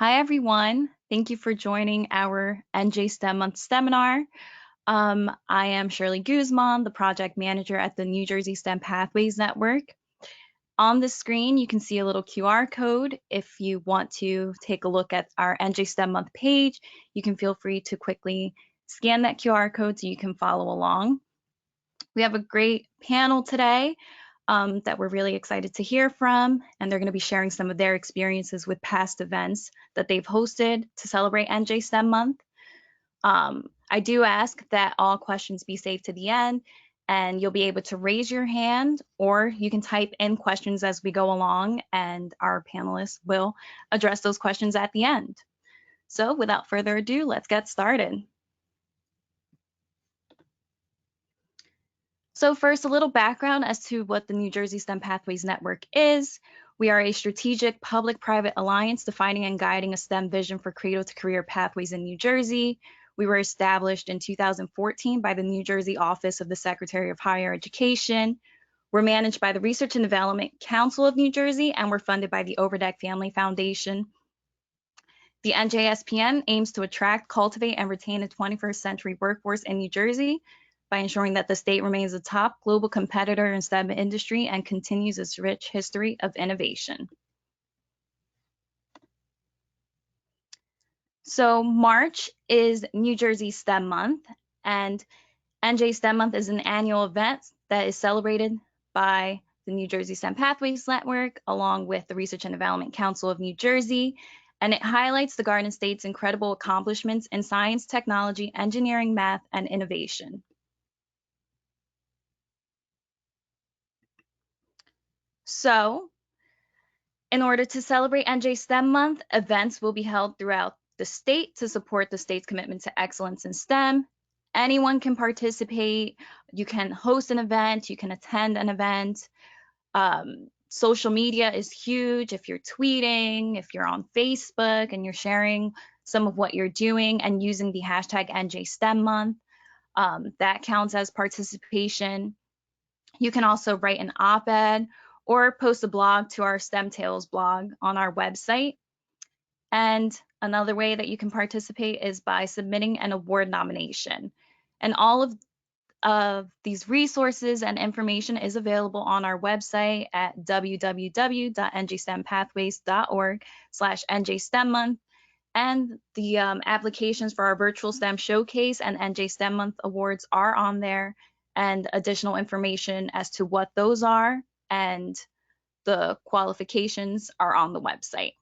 Hi, everyone. Thank you for joining our NJ STEM Month STEMinar. I am Shirley Guzman, the project manager at the New Jersey STEM Pathways Network. On the screen, you can see a little QR code. If you want to take a look at our NJ STEM Month page, you can feel free to quickly scan that QR code so you can follow along. We have a great panel today that we're really excited to hear from, and they're going to be sharing some of their experiences with past events that they've hosted to celebrate NJ STEM Month. I do ask that all questions be saved to the end, and you'll be able to raise your hand, or you can type in questions as we go along, and our panelists will address those questions at the end. So without further ado, let's get started. So first, a little background as to what the New Jersey STEM Pathways Network is. We are a strategic public-private alliance defining and guiding a STEM vision for cradle-to-career pathways in New Jersey. We were established in 2014 by the New Jersey Office of the Secretary of Higher Education. We're managed by the Research and Development Council of New Jersey, and we're funded by the Overdeck Family Foundation. The NJSPN aims to attract, cultivate, and retain a 21st century workforce in New Jersey by ensuring that the state remains a top global competitor in STEM industry and continues its rich history of innovation. So March is New Jersey STEM Month, and NJ STEM Month is an annual event that is celebrated by the New Jersey STEM Pathways Network, along with the Research and Development Council of New Jersey, and it highlights the Garden State's incredible accomplishments in science, technology, engineering, math, and innovation. So, in order to celebrate NJ STEM Month, events will be held throughout the state to support the state's commitment to excellence in STEM. Anyone can participate. You can host an event, you can attend an event. Social media is huge. If you're tweeting, if you're on Facebook and you're sharing some of what you're doing and using the hashtag NJ STEM Month, that counts as participation. You can also write an op-ed or post a blog to our STEM Tales blog on our website. And another way that you can participate is by submitting an award nomination. And all of these resources and information is available on our website at www.njstempathways.org/njstemmonth. And the applications for our virtual STEM showcase and NJ STEM Month awards are on there, and additional information as to what those are and the qualifications are on the website.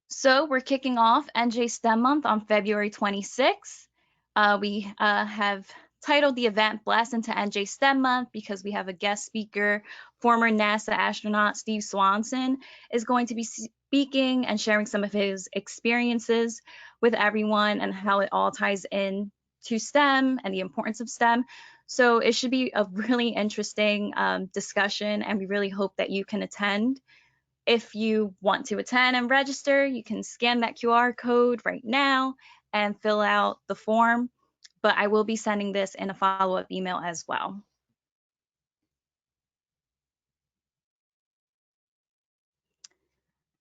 So we're kicking off NJ STEM Month on February 26th. We have titled the event Blast into NJ STEM Month because we have a guest speaker, former NASA astronaut Steve Swanson, is going to be speaking and sharing some of his experiences with everyone and how it all ties in to STEM and the importance of STEM. So it should be a really interesting discussion, and we really hope that you can attend. If you want to attend and register, you can scan that QR code right now and fill out the form, but I will be sending this in a follow-up email as well.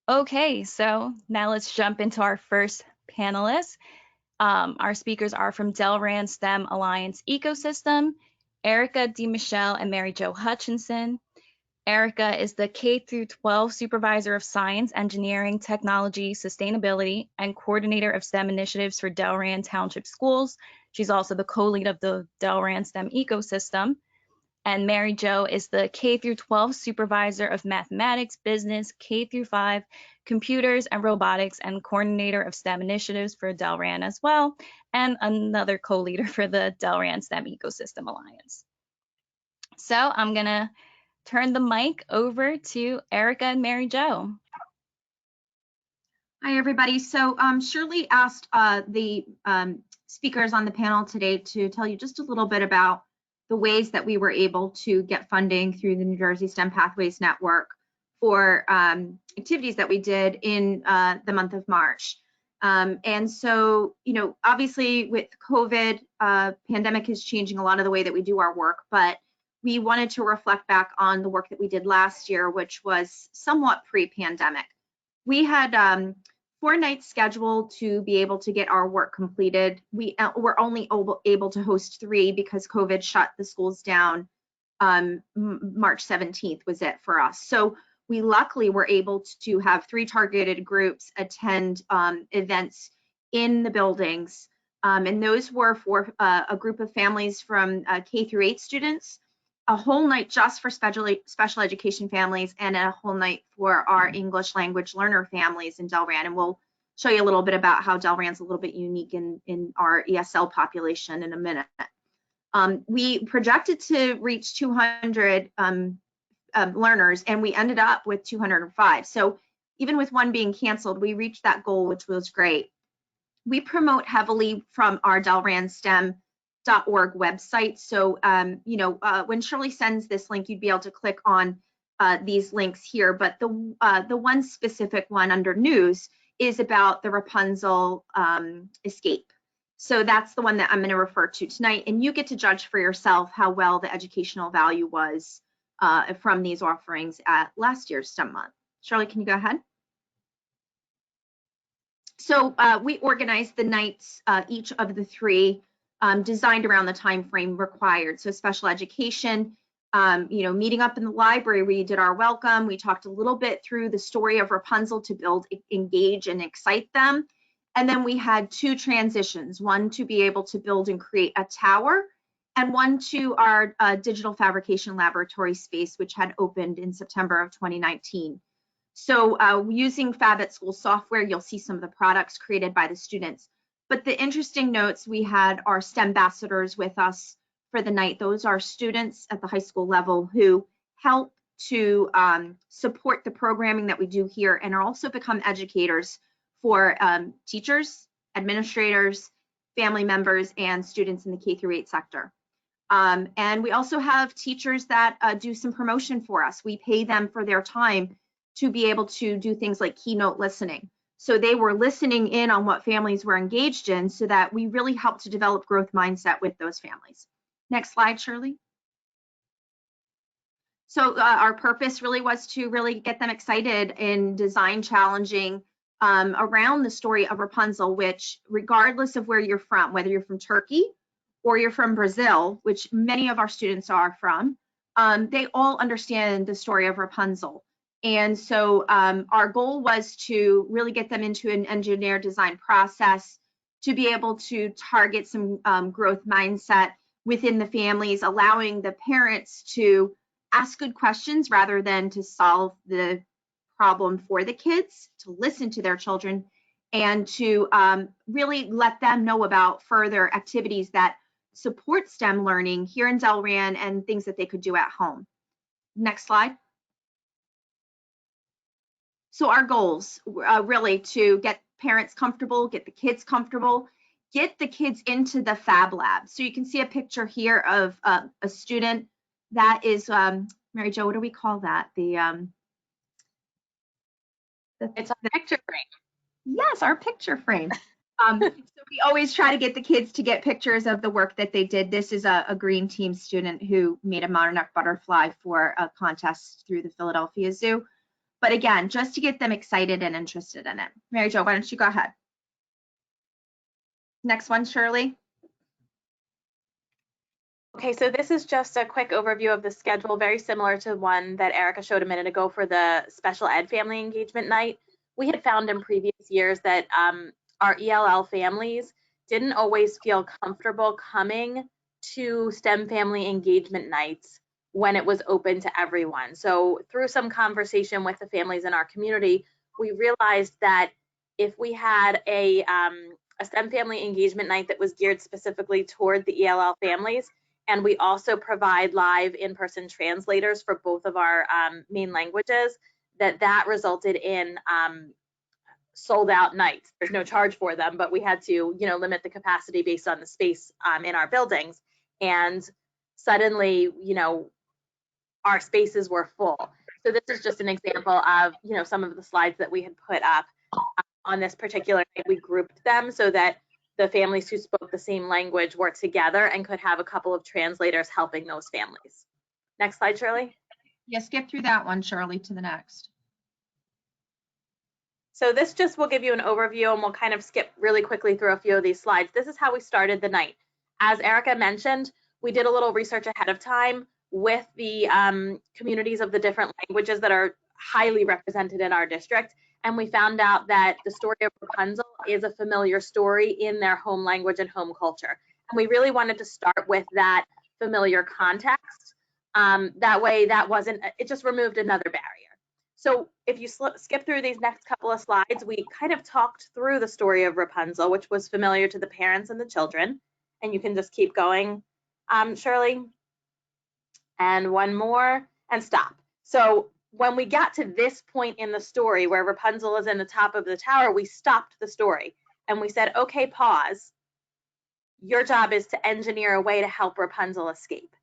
Okay, so now let's jump into our first panelist. Our speakers are from Delran STEM Alliance Ecosystem, Erica DeMichelle and Mary Jo Hutchinson. Erica is the K-12 Supervisor of Science, Engineering, Technology, Sustainability, and Coordinator of STEM Initiatives for Delran Township Schools. She's also the co-lead of the Delran STEM Ecosystem. And Mary Jo is the K-12 Supervisor of Mathematics, Business, K-5, Computers, and Robotics, and Coordinator of STEM Initiatives for Delran as well, and another co-leader for the Delran STEM Ecosystem Alliance. So I'm going to turn the mic over to Erica and Mary Jo. Hi, everybody. So Shirley asked the speakers on the panel today to tell you just a little bit about the ways that we were able to get funding through the New Jersey STEM Pathways Network for activities that we did in the month of March. And so, you know, obviously with COVID, pandemic is changing a lot of the way that we do our work, but we wanted to reflect back on the work that we did last year, which was somewhat pre-pandemic. We had 4 nights scheduled to be able to get our work completed. We were only able to host 3 because COVID shut the schools down. March 17th was it for us. So we luckily were able to have 3 targeted groups attend events in the buildings. And those were for a group of families from K through 8 students, a whole night just for special education families, and a whole night for our English language learner families in Delran. And we'll show you a little bit about how Delran's a little bit unique in our ESL population in a minute. We projected to reach 200 learners, and we ended up with 205. So even with one being canceled, we reached that goal, which was great. We promote heavily from our delranstem.org website. So, when Shirley sends this link, you'd be able to click on these links here. But the one specific one under news is about the Rapunzel escape. So that's the one that I'm going to refer to tonight. And you get to judge for yourself how well the educational value was from these offerings at last year's STEM month. Shirley, can you go ahead? So we organized the nights, each of the 3, designed around the time frame required. So special education, meeting up in the library, we did our welcome. We talked a little bit through the story of Rapunzel to build, engage, and excite them. And then we had 2 transitions, one to be able to build and create a tower, and one to our digital fabrication laboratory space, which had opened in September of 2019. So using Fab at School software, you'll see some of the products created by the students. But the interesting notes, we had our STEM ambassadors with us for the night. Those are students at the high school level who help to support the programming that we do here, and are also become educators for teachers, administrators, family members, and students in the K through 8 sector. And we also have teachers that do some promotion for us. We pay them for their time to be able to do things like keynote listening. So they were listening in on what families were engaged in, so that we really helped to develop growth mindset with those families. Next slide, Shirley. So our purpose really was to really get them excited in design challenging around the story of Rapunzel, which regardless of where you're from, whether you're from Turkey or you're from Brazil, which many of our students are from, they all understand the story of Rapunzel. And so our goal was to really get them into an engineer design process, to be able to target some growth mindset within the families, allowing the parents to ask good questions rather than to solve the problem for the kids, to listen to their children, and to really let them know about further activities that support STEM learning here in Delran and things that they could do at home. Next slide. So our goals really to get parents comfortable, get the kids comfortable, get the kids into the Fab Lab. So you can see a picture here of a student that is, Mary Jo, what do we call that? It's a picture frame. Yes, our picture frame. So we always try to get the kids to get pictures of the work that they did. This is a Green Team student who made a monarch butterfly for a contest through the Philadelphia Zoo. But again, just to get them excited and interested in it. Mary Jo, why don't you go ahead? Next one, Shirley. Okay, so this is just a quick overview of the schedule, very similar to one that Erica showed a minute ago for the special ed family engagement night. We had found in previous years that our ELL families didn't always feel comfortable coming to STEM family engagement nights when it was open to everyone. So through some conversation with the families in our community, we realized that if we had a STEM family engagement night that was geared specifically toward the ELL families, and we also provide live in-person translators for both of our main languages, that resulted in sold out nights. There's no charge for them, but we had to, limit the capacity based on the space in our buildings. And suddenly, our spaces were full. So this is just an example of, some of the slides that we had put up on this particular night. We grouped them so that the families who spoke the same language were together and could have a couple of translators helping those families. Next slide, Shirley. Yeah, skip through that one, Shirley, to the next. So this just will give you an overview, and we'll kind of skip really quickly through a few of these slides. This is how we started the night. As Erica mentioned, we did a little research ahead of time with the communities of the different languages that are highly represented in our district, and we found out that the story of Rapunzel is a familiar story in their home language and home culture. And we really wanted to start with that familiar context. That way, it just removed another barrier. So if you skip through these next couple of slides, we kind of talked through the story of Rapunzel, which was familiar to the parents and the children. And you can just keep going, Shirley. And one more, and stop. So when we got to this point in the story where Rapunzel is in the top of the tower, we stopped the story and we said, okay, pause. Your job is to engineer a way to help Rapunzel escape.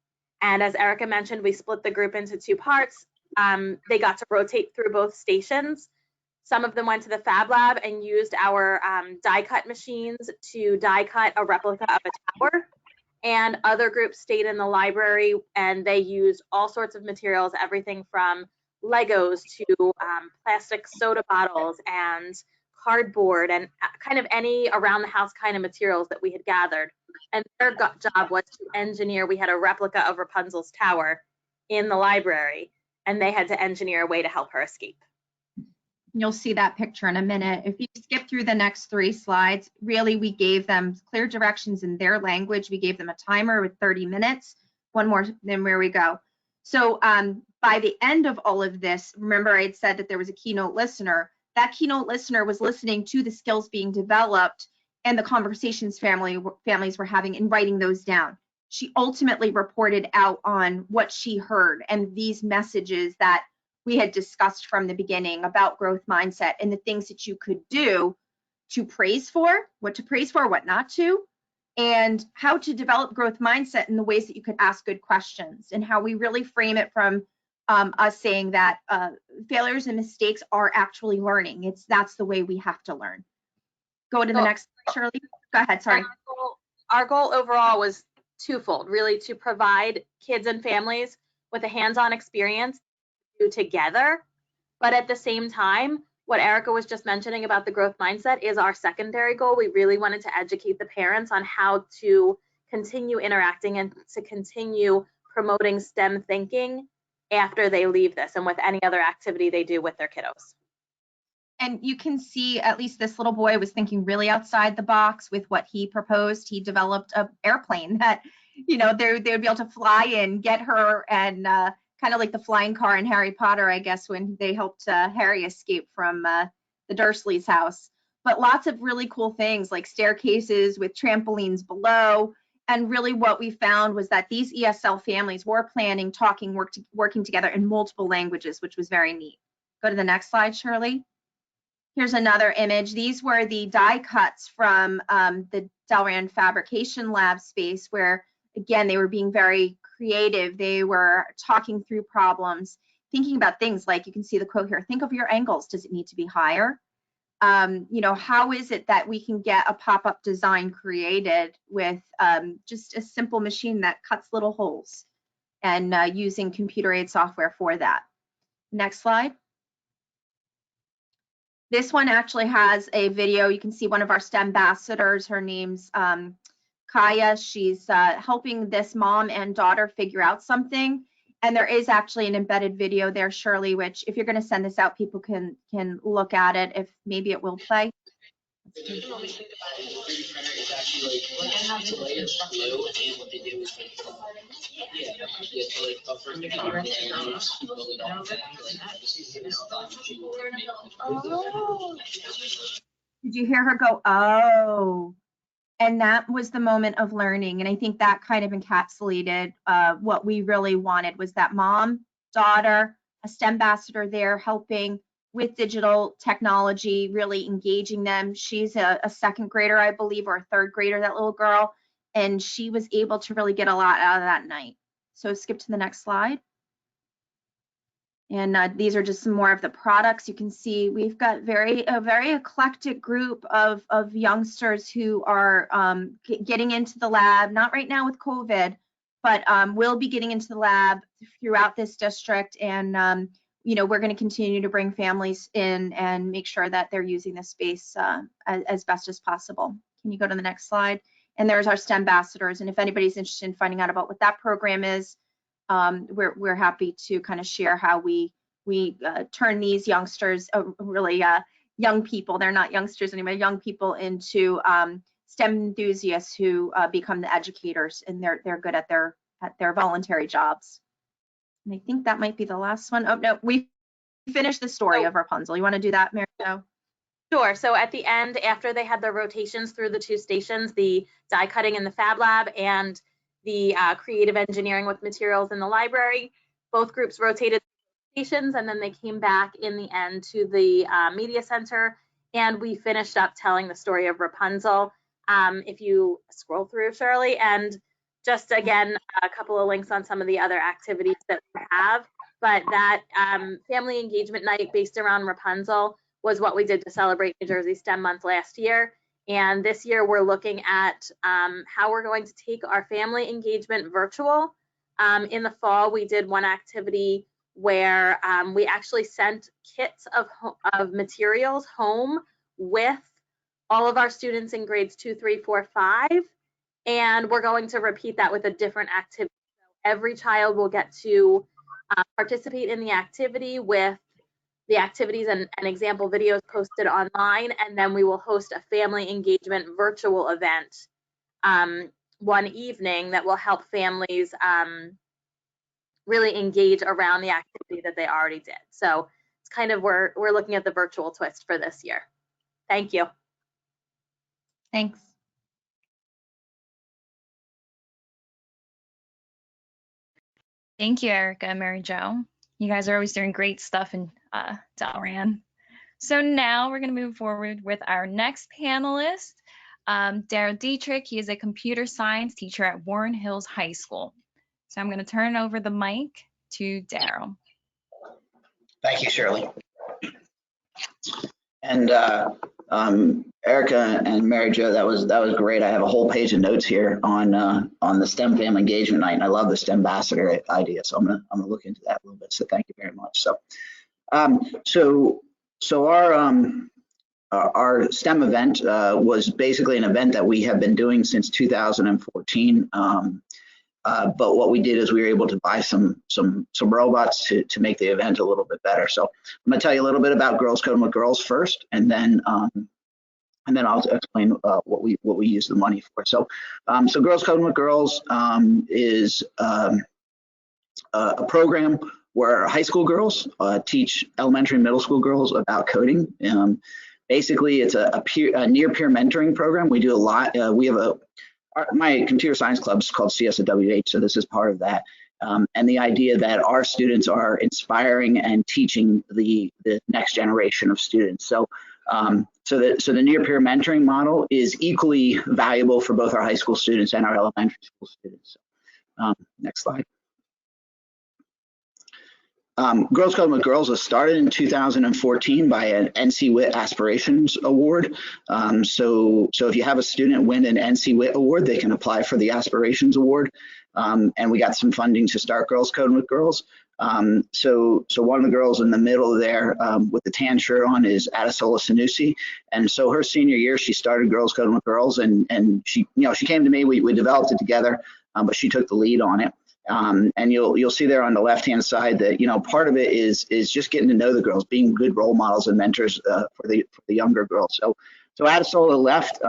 And as Erica mentioned, we split the group into two parts. They got to rotate through both stations. Some of them went to the Fab Lab and used our die cut machines to die cut a replica of a tower. And other groups stayed in the library and they used all sorts of materials, everything from Legos to plastic soda bottles and cardboard and kind of any around the house kind of materials that we had gathered. And their job was to engineer. We had a replica of Rapunzel's tower in the library, and they had to engineer a way to help her escape. You'll see that picture in a minute. If you skip through the next 3 slides, really we gave them clear directions in their language. We gave them a timer with 30 minutes. One more, then where we go. So by the end of all of this, remember I had said that there was a keynote listener. That keynote listener was listening to the skills being developed and the conversations families were having and writing those down. She ultimately reported out on what she heard and these messages that we had discussed from the beginning about growth mindset and the things that you could do to praise for, what not to, and how to develop growth mindset in the ways that you could ask good questions, and how we really frame it from us saying that failures and mistakes are actually learning. That's the way we have to learn. Go to the next, Shirley. Go ahead, sorry. Our goal overall was twofold, really, to provide kids and families with a hands-on experience together, but at the same time, what Erica was just mentioning about the growth mindset is our secondary goal. We really wanted to educate the parents on how to continue interacting and to continue promoting STEM thinking after they leave this and with any other activity they do with their kiddos. And you can see at least this little boy was thinking really outside the box with what he proposed. He developed an airplane that, you know, they would be able to fly in, get her, and kind of like the flying car in Harry Potter, I guess, when they helped Harry escape from the Dursleys' house. But lots of really cool things like staircases with trampolines below. And really what we found was that these ESL families were planning, talking, working together in multiple languages, which was very neat. Go to the next slide, Shirley. Here's another image. These were the die cuts from the Delran Fabrication Lab space where, again, they were being very creative. They were talking through problems, thinking about things like, you can see the quote here, think of your angles. Does it need to be higher? You know, how is it that we can get a pop-up design created with just a simple machine that cuts little holes, and using computer aid software for that. Next slide. This one actually has a video. You can see one of our STEM ambassadors. Her name's Kaya. She's helping this mom and daughter figure out something. And there is actually an embedded video there, Shirley, which if you're going to send this out, people can look at it if maybe it will play. Did you hear her go, oh? And that was the moment of learning. And I think that kind of encapsulated what we really wanted, was that mom, daughter, a STEM ambassador there helping with digital technology, really engaging them. She's a second grader, I believe, or a third grader, that little girl. And she was able to really get a lot out of that night. So skip to the next slide. And these are just some more of the products. You can see we've got a very eclectic group of youngsters who are getting into the lab, not right now with COVID, but we'll be getting into the lab throughout this district, and you know, we're going to continue to bring families in and make sure that they're using the space as best as possible. Can you go to the next slide? And there's our STEM ambassadors, and if anybody's interested in finding out about what that program is, we're happy to kind of share how we turn these youngsters, really young people, they're not youngsters anymore, young people, into STEM enthusiasts who become the educators, and they're good at their voluntary jobs. And I think that might be the last one. Oh no, we finished the story of Rapunzel. You want to do that, Mary Jo? Sure. So at the end, after they had their rotations through the 2 stations, the die cutting in the Fab Lab and the creative engineering with materials in the library, both groups rotated stations, and then they came back in the end to the media center, and we finished up telling the story of Rapunzel. If you scroll through, Shirley, and just again, a couple of links on some of the other activities that we have, but that family engagement night based around Rapunzel was what we did to celebrate New Jersey STEM Month last year. And this year we're looking at how we're going to take our family engagement virtual. In the fall, we did one activity where we actually sent kits of materials home with all of our students in grades 2, 3, 4, 5. And we're going to repeat that with a different activity. So every child will get to participate in the activity with the activities and example videos posted online, and then we will host a family engagement virtual event one evening that will help families really engage around the activity that they already did. So it's kind of, we're looking at the virtual twist for this year. Thank you. Thanks. Thank you, Erica and Mary Jo. You guys are always doing great stuff in Delran. So now we're going to move forward with our next panelist, Daryl Dietrich. He is a computer science teacher at Warren Hills High School. So I'm going to turn over the mic to Daryl. Thank you, Shirley. And Erica and Mary Jo, that was great. I have a whole page of notes here on the STEM family engagement night, and I love the STEM ambassador idea. So I'm gonna look into that a little bit. So thank you very much. So our STEM event was basically an event that we have been doing since 2014. But what we did is we were able to buy some robots to make the event a little bit better. So I'm going to tell you a little bit about Girls Coding with Girls first, and then I'll explain what we use the money for. So Girls Coding with Girls is a program where high school girls teach elementary and middle school girls about coding. Basically, it's a near peer mentoring program. We do a lot. We have my computer science club is called CSWH, so this is part of that. And the idea that our students are inspiring and teaching the next generation of students. So the near peer mentoring model is equally valuable for both our high school students and our elementary school students. Next slide. Girls Coding with Girls was started in 2014 by an NC WIT Aspirations Award. So if you have a student win an NC WIT award, they can apply for the Aspirations Award. And we got some funding to start Girls Coding with Girls. So one of the girls in the middle there with the tan shirt on is Adesola Sanusi. And so her senior year, she started Girls Coding with Girls, and she came to me, we developed it together, but she took the lead on it. And you'll see there on the left-hand side that, part of it is just getting to know the girls, being good role models and mentors for the younger girls. So Adesola left,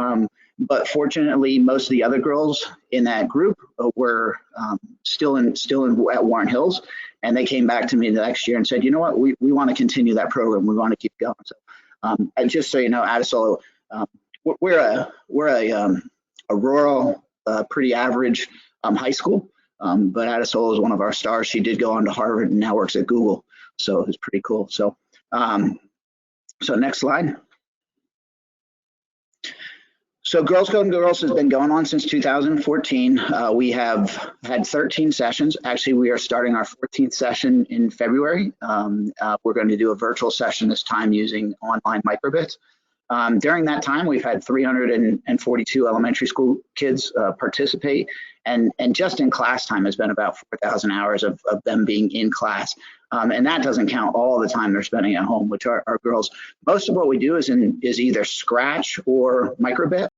but fortunately, most of the other girls in that group were still at Warren Hills, and they came back to me the next year and said, you know what, we want to continue that program. We want to keep going. So, and just so you know, Adesola, we're a rural, pretty average high school. But Adesola is one of our stars. She did go on to Harvard and now works at Google. So it's pretty cool. So, so next slide. So Girls Coding Girls has been going on since 2014. We have had 13 sessions. Actually, we are starting our 14th session in February. We're going to do a virtual session this time using online microbits. During that time, we've had 342 elementary school kids participate, And just in class time has been about 4,000 hours of them being in class. And that doesn't count all the time they're spending at home, which are girls. Most of what we do is either Scratch or Microbit.